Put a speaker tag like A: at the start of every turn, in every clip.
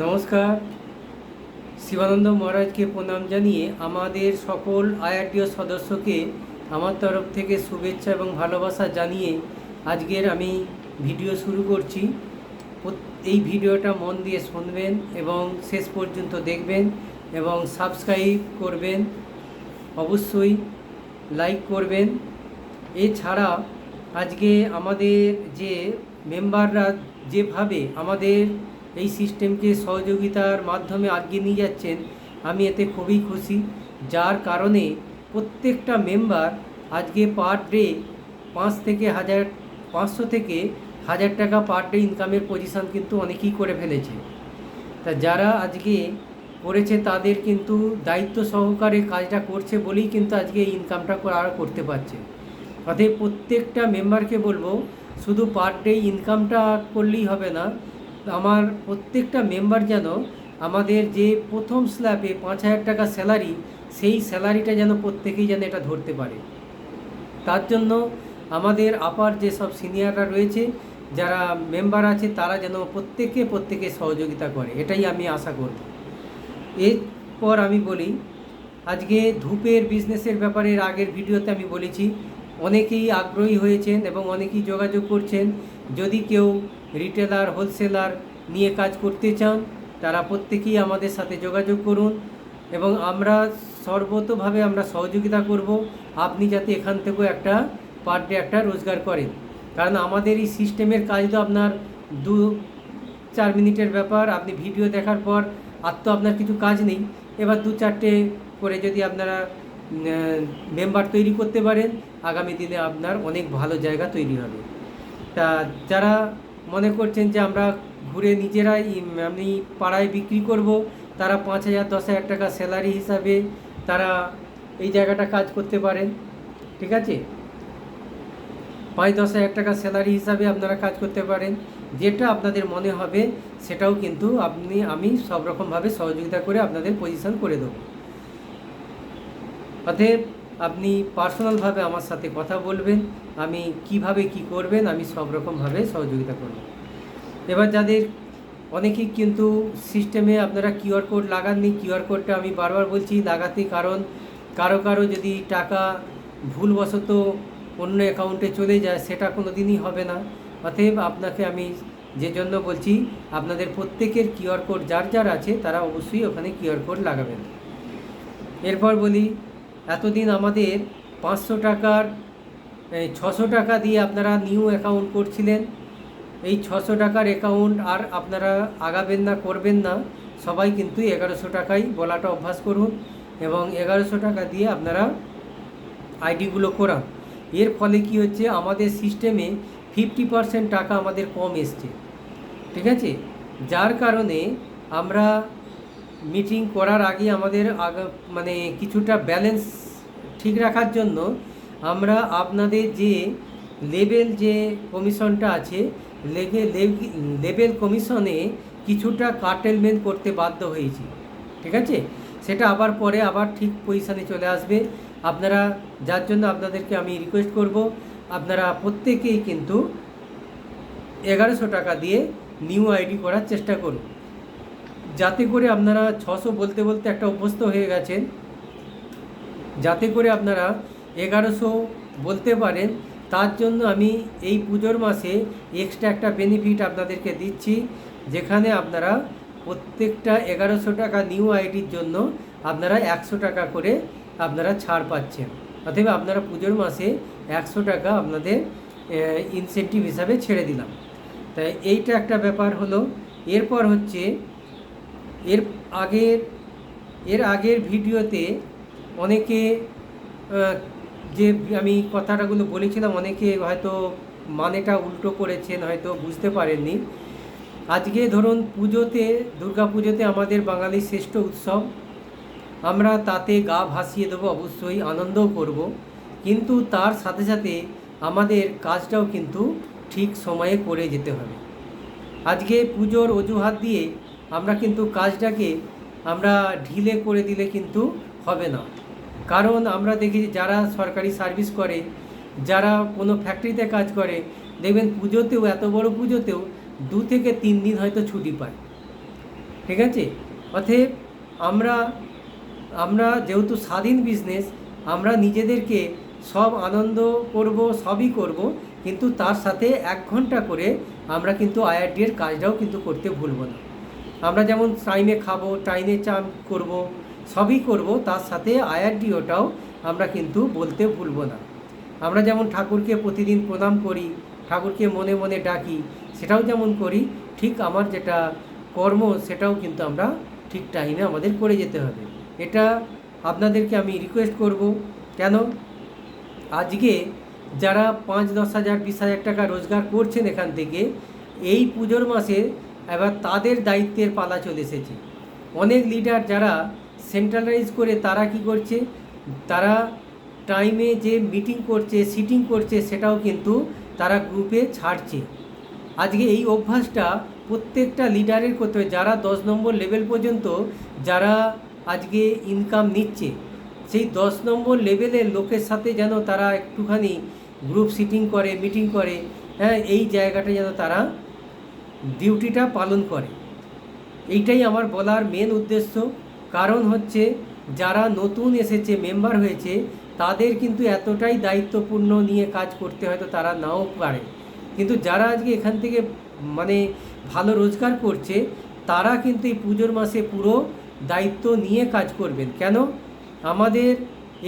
A: নমস্কার। শিবানন্দ মহারাজকে প্রণাম জানিয়ে আমাদের সকল আইআরটিও সদস্যকে আমার তরফ থেকে শুভেচ্ছা এবং ভালোবাসা জানিয়ে আজকের আমি ভিডিও শুরু করছি। এই ভিডিওটা মন দিয়ে শুনবেন এবং শেষ পর্যন্ত দেখবেন এবং সাবস্ক্রাইব করবেন, অবশ্যই লাইক করবেন। এছাড়া আজকে আমাদের যে মেম্বাররা যেভাবে আমাদের এই সিস্টেমকে সহযোগিতার মাধ্যমে এগিয়ে নিয়ে যাচ্ছেন, আমি এতে খুবই খুশি। যার কারণে প্রত্যেকটা মেম্বার আজকে পার ডে 500 থেকে 1000 টাকা পার ডে ইনকামের পজিশান কিন্তু অনেকেই করে ফেলেছে। তা যারা আজকে করেছে তাদের কিন্তু দায়িত্ব সহকারে কাজটা করছে বলেই কিন্তু আজকে এই ইনকামটা করতে পারছে। অতএব প্রত্যেকটা মেম্বারকে বলবো, শুধু পার ডে ইনকামটা করলেই হবে না, আমার প্রত্যেকটা মেম্বার যেন আমাদের যে প্রথম স্ল্যাবে 5000 টাকা স্যালারি, সেই স্যালারিটা যেন প্রত্যেকেই যেন এটা ধরতে পারে। তার জন্য আমাদের আপার যেসব সিনিয়ররা রয়েছে, যারা মেম্বার আছে, তারা যেন প্রত্যেকে সহযোগিতা করে, এটাই আমি আশা করব। এরপর আমি বলি, আজকে ধূপের বিজনেসের ব্যাপারে আগের ভিডিওতে আমি বলেছি, অনেকেই আগ্রহী হয়েছেন এবং অনেকেই যোগাযোগ করছেন। যদি কেউ রিটেলার হোলসেলার নিয়ে কাজ করতে চান, তারা প্রত্যেকেই আমাদের সাথে যোগাযোগ করুন এবং আমরা সর্বতোভাবে আমরা সহযোগিতা করব, আপনি যাতে এখান থেকেও একটা পার ডে একটা রোজগার করেন। কারণ আমাদের এই সিস্টেমের কাজ তো আপনার 2-4 মিনিটের ব্যাপার। আপনি ভিডিও দেখার পর আর তো আপনার কিছু কাজ নেই। এবার 2-4টে করে যদি আপনারা মেম্বার তৈরি করতে পারেন, আগামী দিনে আপনার অনেক ভালো জায়গা তৈরি হবে। তা যারা মনে করছেন যে আমরা ঘুরে নিজেরাই আমি পাড়ায় বিক্রি করব, তারা 5000-10,000 টাকা স্যালারি হিসাবে তারা এই জায়গাটা কাজ করতে পারেন। ঠিক আছে, 5-10 হাজার টাকা স্যালারি হিসাবে আপনারা কাজ করতে পারেন। যেটা আপনাদের মনে হবে সেটাও কিন্তু আমি সব রকমভাবে সহযোগিতা করে আপনাদের পজিশন করে দেবো। অতএব আপনি পার্সোনালভাবে আমার সাথে কথা বলবেন, আমি কিভাবে কি করবেন আমি সব রকমভাবে সহযোগিতা করব। এবার যাদের অনেকেই কিন্তু সিস্টেমে আপনারা কিউআর কোড লাগাননি, কিউআর কোডটা আমি বারবার বলছি লাগাতে, কারণ কারো যদি টাকা ভুলবশত অন্য অ্যাকাউন্টে চলে যায়, সেটা কোনো দিনই হবে না। অতএব আপনাকে আমি যে জন্য বলছি, আপনাদের প্রত্যেকের কিউআর কোড যার আছে তারা অবশ্যই ওখানে কিউআর কোড লাগাবেন। এরপর বলি, এতদিন আমাদের 500 টাকার 600 টাকা দিয়ে আপনারা নিউ অ্যাকাউন্ট করছিলেন। এই 600 টাকার অ্যাকাউন্ট আর আপনারা আগাবেন না, করবেন না। সবাই কিন্তু 1100 টাকাই বলাটা অভ্যাস করুন এবং 1100 টাকা দিয়ে আপনারা আইডিগুলো করান। এর ফলে কি হচ্ছে, আমাদের সিস্টেমে 50% টাকা আমাদের কম এসছে। ঠিক আছে, যার কারণে আমরা মিটিং করার আগে আমাদের মানে কিছুটা ব্যালেন্স ঠিক রাখার জন্য আমরা আপনাদের যে লেভেল যে কমিশনটা আছে, লেভেল কমিশনে কিছুটা কাটেলমেন্ট করতে বাধ্য হয়েছি। ঠিক আছে, সেটা আবার পরে আবার ঠিক পজিশানে চলে আসবে। আপনারা, যার জন্য আপনাদেরকে আমি রিকোয়েস্ট করব, আপনারা প্রত্যেকেই কিন্তু 1100 টাকা দিয়ে নিউ আইডি করার চেষ্টা করুন, যাতে করে আপনারা 600 বলতে বলতে একটা অভ্যস্ত হয়ে গেছেন, যাতে করে আপনারা 1100 বলতে পারেন। তার জন্য আমি এই পুজোর মাসে এক্সট্রা একটা বেনিফিট আপনাদেরকে দিচ্ছি, যেখানে আপনারা প্রত্যেকটা 1100 টাকা নিউ আইডির জন্য আপনারা 100 টাকা করে আপনারা ছাড় পাচ্ছেন। অতএব আপনারা পুজোর মাসে 100 টাকা আপনাদের ইনসেন্টিভ হিসাবে ছেড়ে দিলাম। তাই এইটা একটা ব্যাপার হলো। এরপর হচ্ছে এর আগের ভিডিওতে অনেকে যে আমি কথাটাগুলো বলেছিলাম, অনেকে হয়তো মানেটা উল্টো করেছেন, হয়তো বুঝতে পারেননি। আজকে ধরুন পুজোতে, দুর্গা পুজোতে আমাদের বাঙালির শ্রেষ্ঠ উৎসব, আমরা তাতে গা ভাসিয়ে দেবো, অবশ্যই আনন্দও করব, কিন্তু তার সাথে সাথে আমাদের কাজটাও কিন্তু ঠিক সময়ে করে যেতে হবে। আজকে পুজোর অজুহাত দিয়ে আমরা কিন্তু কাজটাকে আমরা ঢিলে করে দিলে কিন্তু হবে না। কারণ আমরা দেখি যারা সরকারি সার্ভিস করে, যারা কোনো ফ্যাক্টরিতে কাজ করে, দেখবেন পুজোতেও, এত বড় পুজোতেও 2 থেকে 3 দিন হয়তো ছুটি পায়। ঠিক আছে। অতএব আমরা আমরা যেহেতু স্বাধীন বিজনেস, আমরা নিজেদেরকে সব আনন্দ করব, সবই করব, কিন্তু তার সাথে 1 ঘন্টা করে আমরা কিন্তু আইআরডি-এর কাজটাও কিন্তু করতে ভুলব না। আমরা যেমন টাইমে খাবো, টাইমে চান করব, সবই করব, তার সাথে আইআরডিওটাও আমরা কিন্তু বলতে ভুলব না। আমরা যেমন ঠাকুরকে প্রতিদিন প্রণাম করি, ঠাকুরকে মনে মনে ডাকি, সেটাও যেমন করি, ঠিক আমার যেটা কর্ম সেটাও কিন্তু আমরা ঠিক টাইমে আমাদের করে যেতে হবে। এটা আপনাদেরকে আমি রিকোয়েস্ট করব। কেন, আজকে যারা 5-10 হাজার 20 হাজার টাকা রোজগার করছেন এখান থেকে, এই পুজোর মাসে এবার তাদের দায়িত্বের পালা চলে এসেছে। অনেক লিডার যারা সেন্ট্রালাইজ করে তারা কি করছে, তারা টাইমে যে মিটিং করছে, সিটিং করছে, সেটাও কিন্তু তারা গ্রুপে ছাড়ছে। আজকে এই অভ্যাসটা প্রত্যেকটা লিডারের করতে হবে। যারা 10 নম্বর লেভেল পর্যন্ত যারা আজকে ইনকাম নিচ্ছে, সেই 10 নম্বর লেভেলের লোকের সাথে যেন তারা একটুখানি গ্রুপ সিটিং করে, মিটিং করে, হ্যাঁ, এই জায়গাটা যেন তারা ডিউটিটা পালন করে। এইটাই আমার বলার মেন উদ্দেশ্য। কারণ হচ্ছে যারা নতুন এসেছে, মেম্বার হয়েছে, তাদের কিন্তু এতটাই দায়িত্বপূর্ণ নিয়ে কাজ করতে হয়তো তারা নাও পারে, কিন্তু যারা আজকে এখান থেকে মানে ভালো রোজগার করছে, তারা কিন্তু এই পুজোর মাসে পুরো দায়িত্ব নিয়ে কাজ করবেন। কেন, আমাদের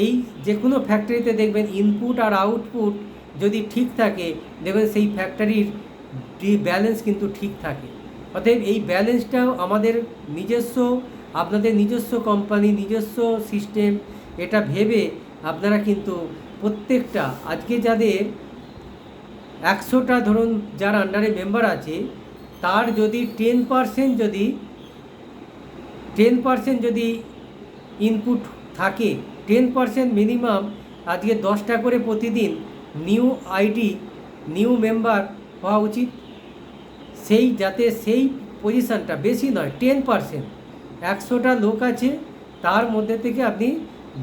A: এই যে কোনো ফ্যাক্টরিতে দেখবেন ইনপুট আর আউটপুট যদি ঠিক থাকে, দেখবেন সেই ফ্যাক্টরির ব্যালেন্স কিন্তু ঠিক থাকে। অতএব এই ব্যালেন্সটাও আমাদের নিজস্ব, আপনাদের নিজস্ব কোম্পানি, নিজস্ব সিস্টেম, এটা ভেবে আপনারা কিন্তু প্রত্যেকটা আজকে যাদের 100টা ধরুন যার আন্ডারে মেম্বার আছে, তার যদি 10% যদি ইনপুট থাকে, 10% মিনিমাম আজকে 10টা করে প্রতিদিন নিউ আইডি, নিউ মেম্বার হওয়া উচিত। সেই যাতে সেই পজিশানটা বেশি নয়, 10%, 100টা লোক আছে, তার মধ্যে থেকে আপনি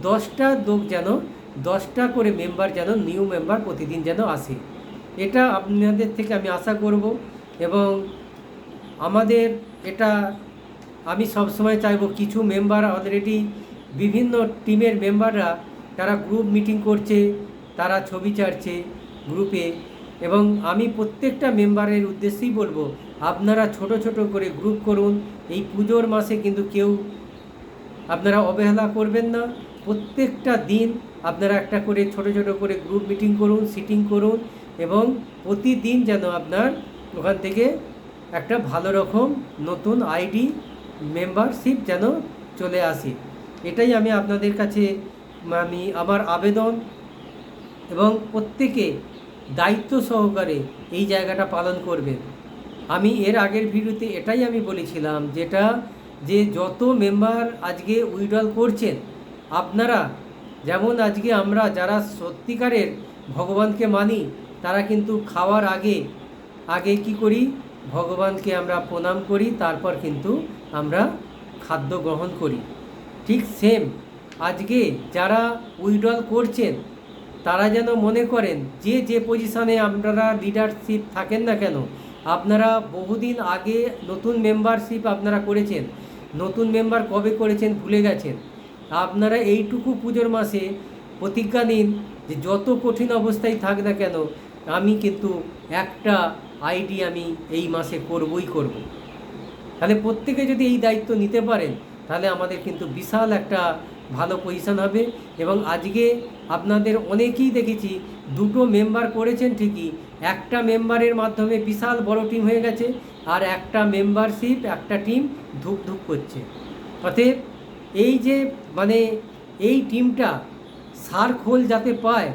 A: 10টা লোক যেন, 10টা করে মেম্বার যেন, নিউ মেম্বার প্রতিদিন যেন আসে, এটা আপনাদের থেকে আমি আশা করব। এবং আমাদের এটা আমি সবসময় চাইবো, কিছু মেম্বার অলরেডি বিভিন্ন টিমের মেম্বাররা তারা গ্রুপ মিটিং করছে, তারা ছবি ছাড়ছে গ্রুপে, এবং আমি প্রত্যেকটা মেম্বারের উদ্দেশ্যেই বলবো, আপনারা ছোট ছোট করে গ্রুপ করুন। এই পুজোর মাসে কিন্তু কেউ আপনারা অবহেলা করবেন না। প্রত্যেকটা দিন আপনারা একটা করে ছোট ছোট করে গ্রুপ মিটিং করুন, সিটিং করুন, এবং প্রতিদিন যেন আপনার ওখান থেকে একটা ভালো রকম নতুন আইডি মেম্বারশিপ যেন চলে আসে। এটাই আমি আপনাদের কাছে আমার আবেদন, এবং প্রত্যেকে দায়িত্ব সহকারে এই জায়গাটা পালন করবেন। আমি এর আগের ভিডিওতে এটাই আমি বলেছিলাম, যেটা যে যত মেম্বার আজকে উইথড্রল করছেন, আপনারা যেমন আজকে আমরা যারা সত্যিকারের ভগবানকে মানি, তারা কিন্তু খাওয়ার আগে কি করি, ভগবানকে আমরা প্রণাম করি, তারপর কিন্তু আমরা খাদ্য গ্রহণ করি। ঠিক সেম আজকে যারা উইথড্রল করছেন, তারা যেন মনে করেন যে পজিশানে আপনারা লিডারশিপ থাকেন না কেন, আপনারা বহুদিন আগে নতুন মেম্বারশিপ আপনারা করেছেন, নতুন মেম্বার কবে করেছেন ভুলে গেছেন। আপনারা এইটুকু পুজোর মাসে প্রতিজ্ঞা নিন যে যত কঠিন অবস্থায় থাক না কেন, আমি কিন্তু একটা আইডি আমি এই মাসে করবই করব। তাহলে প্রত্যেকে যদি এই দায়িত্ব নিতে পারেন, তাহলে আমাদের কিন্তু বিশাল একটা ভালো পজিশান হবে। এবং আজকে আপনাদের অনেকেই দেখেছি 2টো মেম্বার করেছেন ঠিকই, একটা মেম্বারের মাধ্যমে বিশাল বড় টিম হয়ে গেছে, আর একটা মেম্বারশিপ, একটা টিম ধুক করছে। অতএব এই যে এই টিমটা সার্কল যাতে পায়,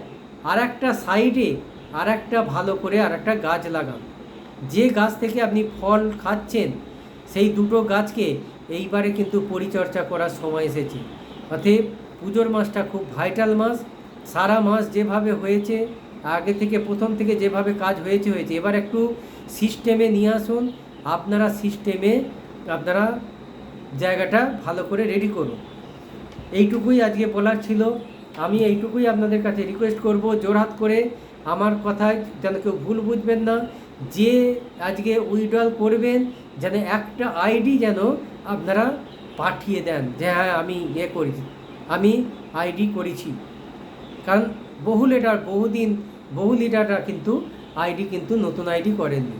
A: আর একটা সাইডে আর একটা ভালো করে আর একটা গাছ লাগান। যে গাছ থেকে আপনি ফল খাচ্ছেন, সেই 2টো গাছকে এইবারে কিন্তু পরিচর্যা করার সময় এসেছে। অতএব পুজোর মাসটা খুব ভাইটাল মাস। সারা মাস যেভাবে হয়েছে, আগে থেকে প্রথম থেকে যেভাবে কাজ হয়েছে, এবার একটু সিস্টেমে নিয়ে আসুন। আপনারা সিস্টেমে আপনারা জায়গাটা ভালো করে রেডি করুন। এইটুকুই আজকে বলার ছিল। আমি এইটুকুই আপনাদের কাছে রিকোয়েস্ট করব, জোরহাত করে, আমার কথায় যেন কেউ ভুল বুঝবেন না। যে আজকে উইথড্রল করবেন যেন একটা আইডি যেন আপনারা পাঠিয়ে দেন যে হ্যাঁ আমি করেছি, আমি আইডি করেছি। কারণ বহু লিডাররা কিন্তু আইডি কিন্তু নতুন আইডি করেননি।